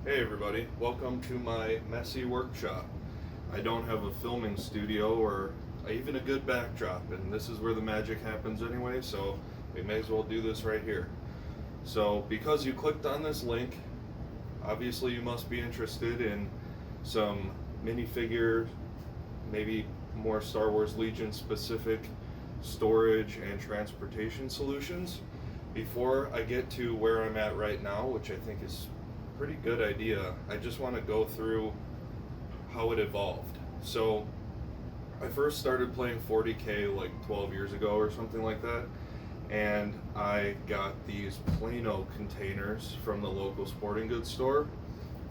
Hey everybody, welcome to my messy workshop. I don't have a filming studio or even a good backdrop, and this is where the magic happens anyway, so we may as well do this right here. So because you clicked on this link, obviously you must be interested in some minifigure, maybe more Star Wars Legion specific storage and transportation solutions. Before I get to where I'm at right now, which I think is pretty good idea, I just want to go through how it evolved. So I first started playing 40K like 12 years ago or something like that, and I got these Plano containers from the local sporting goods store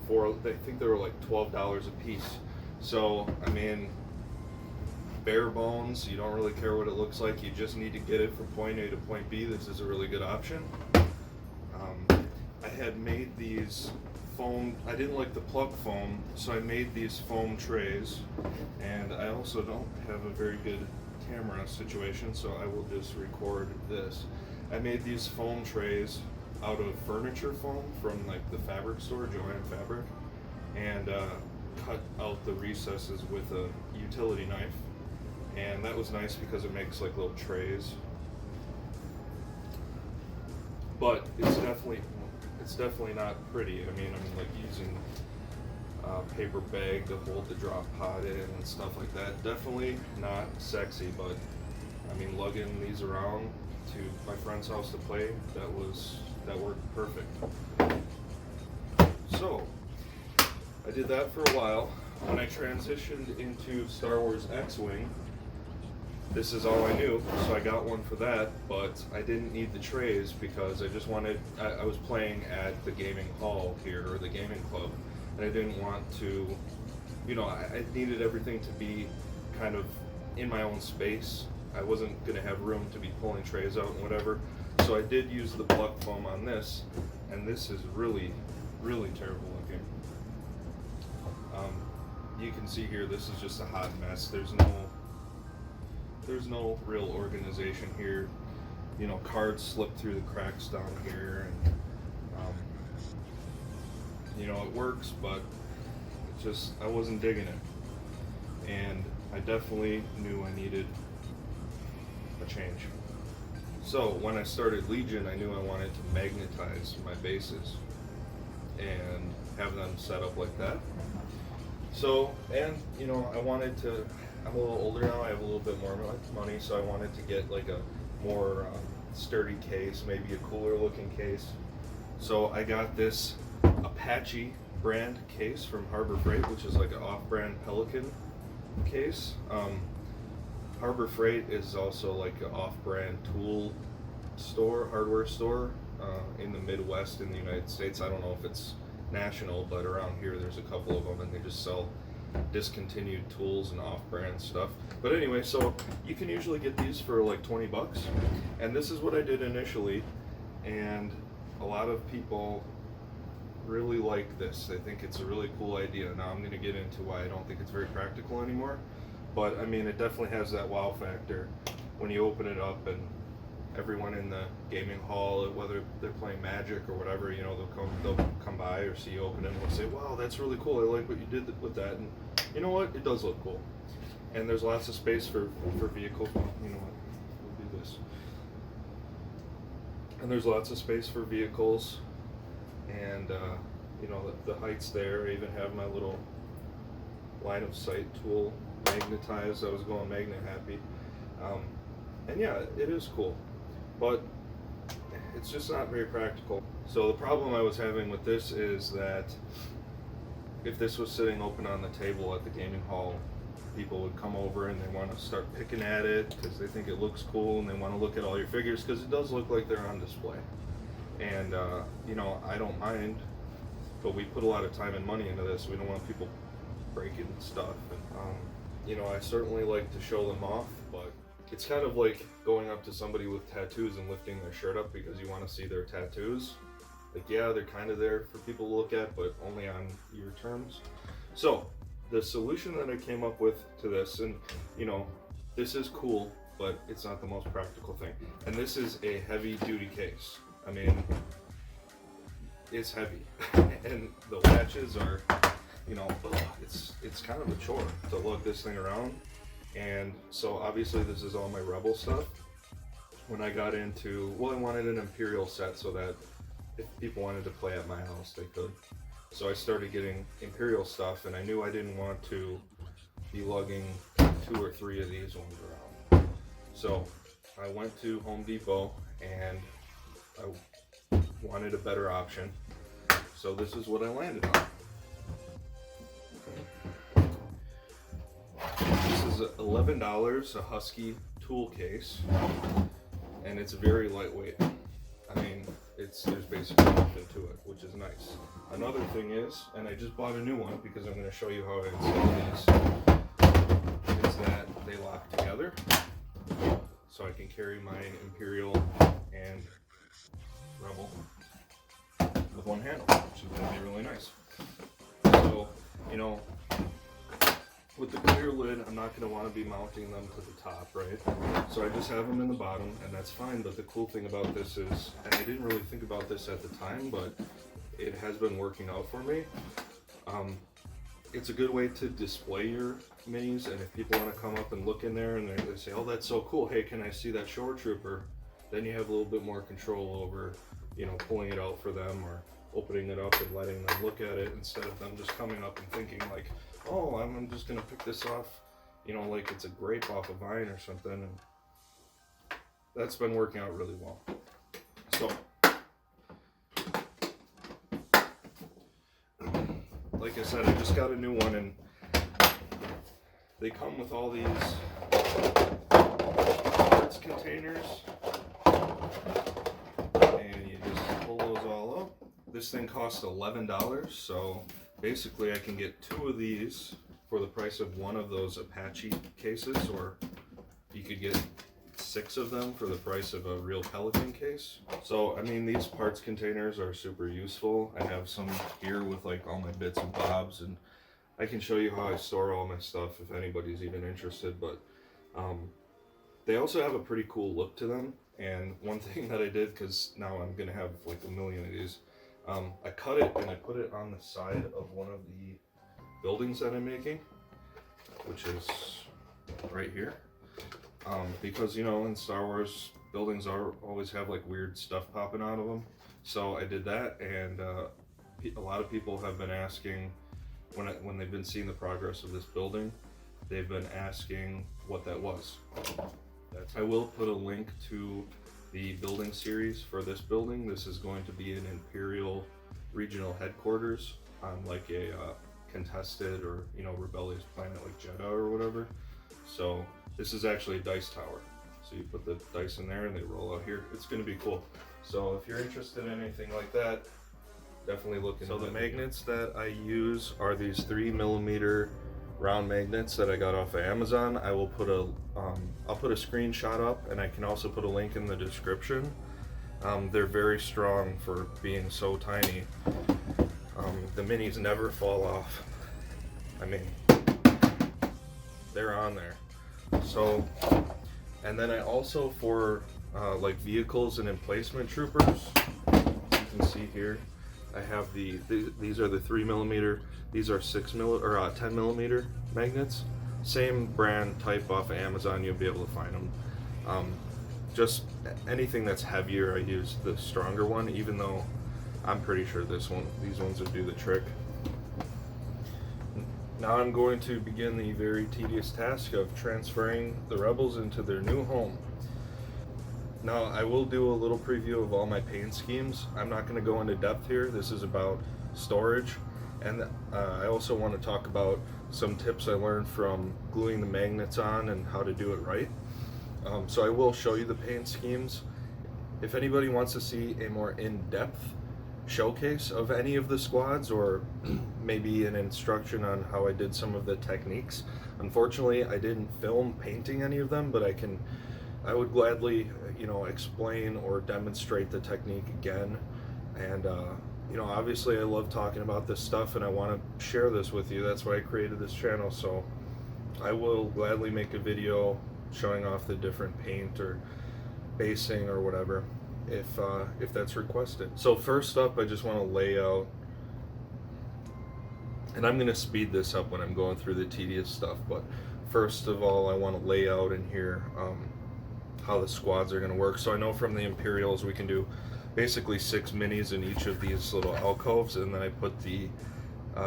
for, I think they were like $12 a piece. So I mean, bare bones, you don't really care what it looks like, you just need to get it from point A to point B. This is a really good option. I had made these foam, I didn't like the plug foam, so I made these foam trays, and I also don't have a very good camera situation, so I will just record this. I made these foam trays out of furniture foam from like the fabric store, Joanne Fabric, and cut out the recesses with a utility knife, and that was nice because it makes like little trays. But it's definitely not pretty. I mean, I'm like using a paper bag to hold the drop pod in and stuff like that. Definitely not sexy, but I mean, lugging these around to my friend's house to play, that worked perfect. So I did that for a while. When I transitioned into Star Wars X-Wing, this is all I knew, so I got one for that, but I didn't need the trays because I just wanted, I was playing at the gaming hall here, or the gaming club, and I didn't want to, I needed everything to be kind of in my own space. I wasn't going to have room to be pulling trays out and whatever, so I did use the plug foam on this, and this is really, really terrible looking. You can see here, this is just a hot mess. There's no real organization here. Cards slip through the cracks down here, and it works, but it just, I wasn't digging it, and I definitely knew I needed a change. So when I started Legion, I knew I wanted to magnetize my bases and have them set up like that. So, and I wanted to, I'm a little older now, I have a little bit more money, so I wanted to get like a more sturdy case, maybe a cooler looking case. So I got this Apache brand case from Harbor Freight, which is like an off-brand Pelican case. Harbor Freight is also like an off-brand tool store, hardware store in the Midwest in the United States. I don't know if it's national, but around here there's a couple of them, and they just sell discontinued tools and off-brand stuff. But anyway, so you can usually get these for like 20 bucks, and this is what I did initially, and a lot of people really like this. They think it's a really cool idea. Now I'm going to get into why I don't think it's very practical anymore, but I mean, it definitely has that wow factor when you open it up, and everyone in the gaming hall, whether they're playing Magic or whatever, they'll come by or see you open it and they'll say, wow, that's really cool, I like what you did with that. And you know what, it does look cool, and there's lots of space for vehicles. You know what, we'll do this, and there's lots of space for vehicles, and the height's there. I even have my little line of sight tool magnetized. I was going magnet happy, and yeah, it is cool, but it's just not very practical. So the problem I was having with this is that if this was sitting open on the table at the gaming hall, people would come over and they want to start picking at it because they think it looks cool, and they want to look at all your figures because it does look like they're on display. And I don't mind, but we put a lot of time and money into this. We don't want people breaking stuff. And I certainly like to show them off, but it's kind of like going up to somebody with tattoos and lifting their shirt up because you want to see their tattoos. Like, yeah, they're kind of there for people to look at, but only on your terms. So the solution that I came up with to this, and this is cool, but it's not the most practical thing. And this is a heavy duty case. I mean, it's heavy, and the latches are, you know, it's kind of a chore to lug this thing around. And so obviously this is all my Rebel stuff. When I got into, well, I wanted an Imperial set so that if people wanted to play at my house, they could. So I started getting Imperial stuff, and I knew I didn't want to be lugging 2 or 3 of these ones around. So I went to Home Depot and I wanted a better option. So this is what I landed on. This is $11, a Husky tool case, and it's very lightweight. I mean, there's basically nothing to it, which is nice. Another thing is, and I just bought a new one because I'm going to show you how I install these, is that they lock together, so I can carry my Imperial and Rebel with one handle, which is going to be really nice. So, you know, with the clear lid, I'm not going to want to be mounting them to the top, right? So I just have them in the bottom, and that's fine. But the cool thing about this is, and I didn't really think about this at the time, but it has been working out for me. It's a good way to display your minis, and if people want to come up and look in there and they say, oh, that's so cool, hey, can I see that Shore Trooper? Then you have a little bit more control over, you know, pulling it out for them or opening it up and letting them look at it, instead of them just coming up and thinking like, oh, I'm just gonna pick this off, you know, like it's a grape off a vine or something. And that's been working out really well. So, like I said, I just got a new one, and they come with all these parts containers, and you just pull those all up. This thing costs $11, so basically I can get 2 of these for the price of one of those Apache cases, or you could get 6 of them for the price of a real Pelican case. So, I mean, these parts containers are super useful. I have some here with like all my bits and bobs, and I can show you how I store all my stuff if anybody's even interested. But they also have a pretty cool look to them. And one thing that I did, because now I'm gonna have like a million of these, I cut it and I put it on the side of one of the buildings that I'm making, which is right here. Because, you know, in Star Wars, buildings always have like weird stuff popping out of them. So I did that, and a lot of people have been asking, when they've been seeing the progress of this building, they've been asking what that was. I will put a link to the building series for this building. This is going to be an Imperial regional headquarters on like a contested or, you know, rebellious planet like Jeddah or whatever. So this is actually a dice tower. So you put the dice in there and they roll out here. It's going to be cool. So if you're interested in anything like that, definitely look into it. So the magnets that I use are these 3mm round magnets that I got off of Amazon. I will put I'll put a screenshot up, and I can also put a link in the description. They're very strong for being so tiny. The minis never fall off. I mean, they're on there. So, and then I also, for like vehicles and emplacement troopers, you can see here, I have these are the 3mm, these are 10mm magnets. Same brand type off of Amazon, you'll be able to find them. Just anything that's heavier, I use the stronger one, even though I'm pretty sure these ones would do the trick. Now I'm going to begin the very tedious task of transferring the Rebels into their new home. Now I will do a little preview of all my paint schemes. I'm not going to go into depth here. This is about storage, and I also want to talk about some tips I learned from gluing the magnets on and how to do it right. So I will show you the paint schemes. If anybody wants to see a more in-depth showcase of any of the squads, or maybe an instruction on how I did some of the techniques, unfortunately I didn't film painting any of them, but I would gladly, you know, explain or demonstrate the technique again. And you know, obviously I love talking about this stuff and I want to share this with you. That's why I created this channel. So I will gladly make a video showing off the different paint or basing or whatever. if that's requested. So first up, I just want to lay out, and I'm going to speed this up when I'm going through the tedious stuff, but first of all, I want to lay out in here how the squads are going to work. So I know from the Imperials we can do basically 6 minis in each of these little alcoves, and then I put the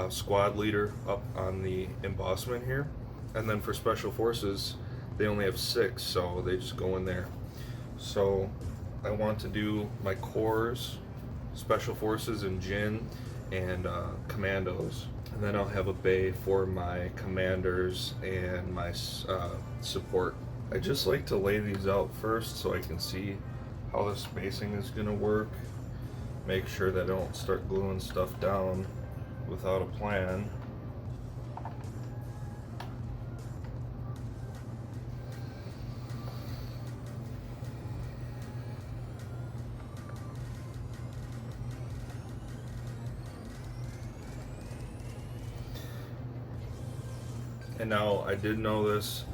squad leader up on the embossment here. And then for Special Forces, they only have 6, so they just go in there. So I want to do my cores, Special Forces, and Jin, and Commandos. And then I'll have a bay for my commanders and my support. I just like to lay these out first so I can see how the spacing is going to work. Make sure that I don't start gluing stuff down without a plan. And now I did know this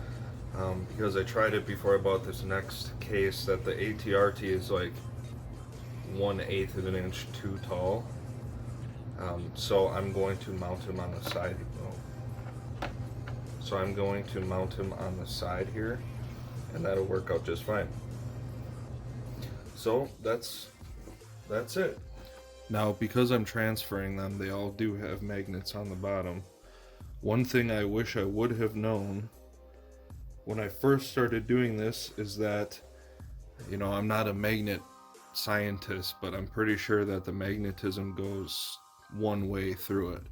because I tried it before I bought this next case, that the ATRT is like 1/8 of an inch too tall. So I'm going to mount him on the side. So I'm going to mount him on the side here, and that'll work out just fine. So that's it. Now, because I'm transferring them, they all do have magnets on the bottom. One thing I wish I would have known when I first started doing this is that, you know, I'm not a magnet scientist, but I'm pretty sure that the magnetism goes one way through it.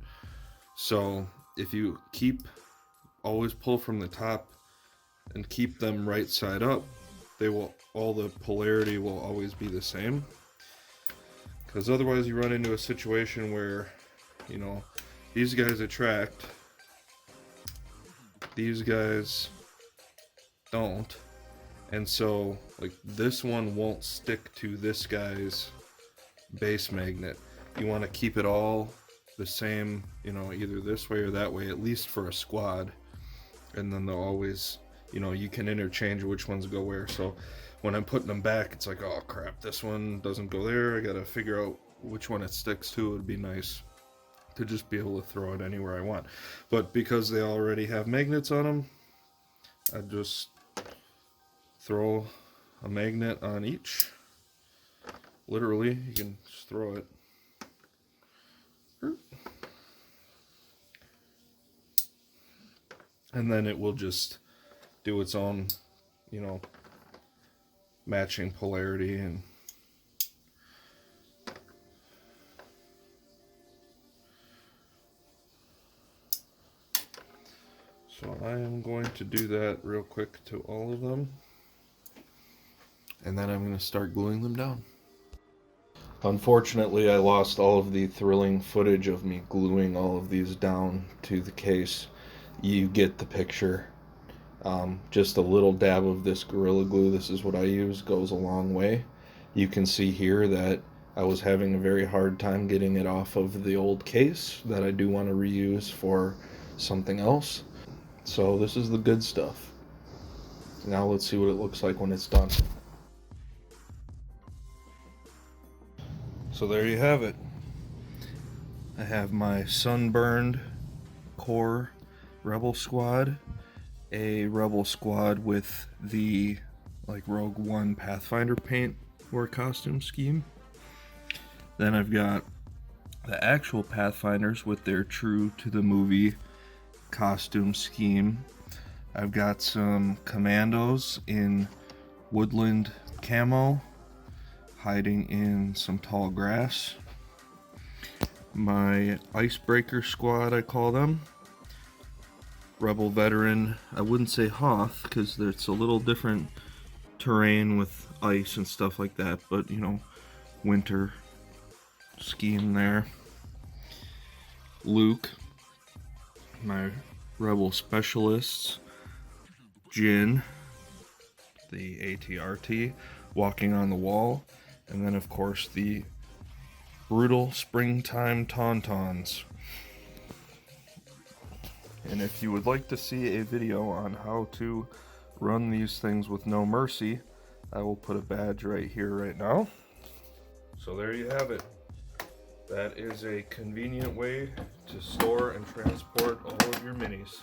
So if you always pull from the top and keep them right side up, all the polarity will always be the same. Because otherwise you run into a situation where, you know, these guys attract, these guys don't, and so like this one won't stick to this guy's base magnet. You want to keep it all the same, you know, either this way or that way, at least for a squad, and then they'll always, you know, you can interchange which ones go where. So when I'm putting them back, it's like, oh crap, this one doesn't go there, I gotta figure out which one it sticks to. It would be nice to just be able to throw it anywhere I want, but because they already have magnets on them, I just throw a magnet on each. Literally, you can just throw it. And then it will just do its own, you know, matching polarity. And so I am going to do that real quick to all of them, and then I'm going to start gluing them down. Unfortunately, I lost all of the thrilling footage of me gluing all of these down to the case. You get the picture. Just a little dab of this Gorilla Glue, this is what I use, goes a long way. You can see here that I was having a very hard time getting it off of the old case that I do want to reuse for something else. So this is the good stuff. Now let's see what it looks like when it's done. So there you have it. I have my sunburned core Rebel Squad, a Rebel Squad with the like Rogue One Pathfinder paint or costume scheme. Then I've got the actual Pathfinders with their true to the movie costume scheme. I've got some Commandos in woodland camo, hiding in some tall grass. My Icebreaker Squad, I call them. Rebel Veteran, I wouldn't say Hoth, because it's a little different terrain with ice and stuff like that, but, you know, winter scheme there. Luke, my Rebel Specialists. Jin, the ATRT, walking on the wall. And then, of course, the brutal springtime Tauntauns. And if you would like to see a video on how to run these things with no mercy, I will put a badge right here, right now. So there you have it. That is a convenient way to store and transport all of your minis.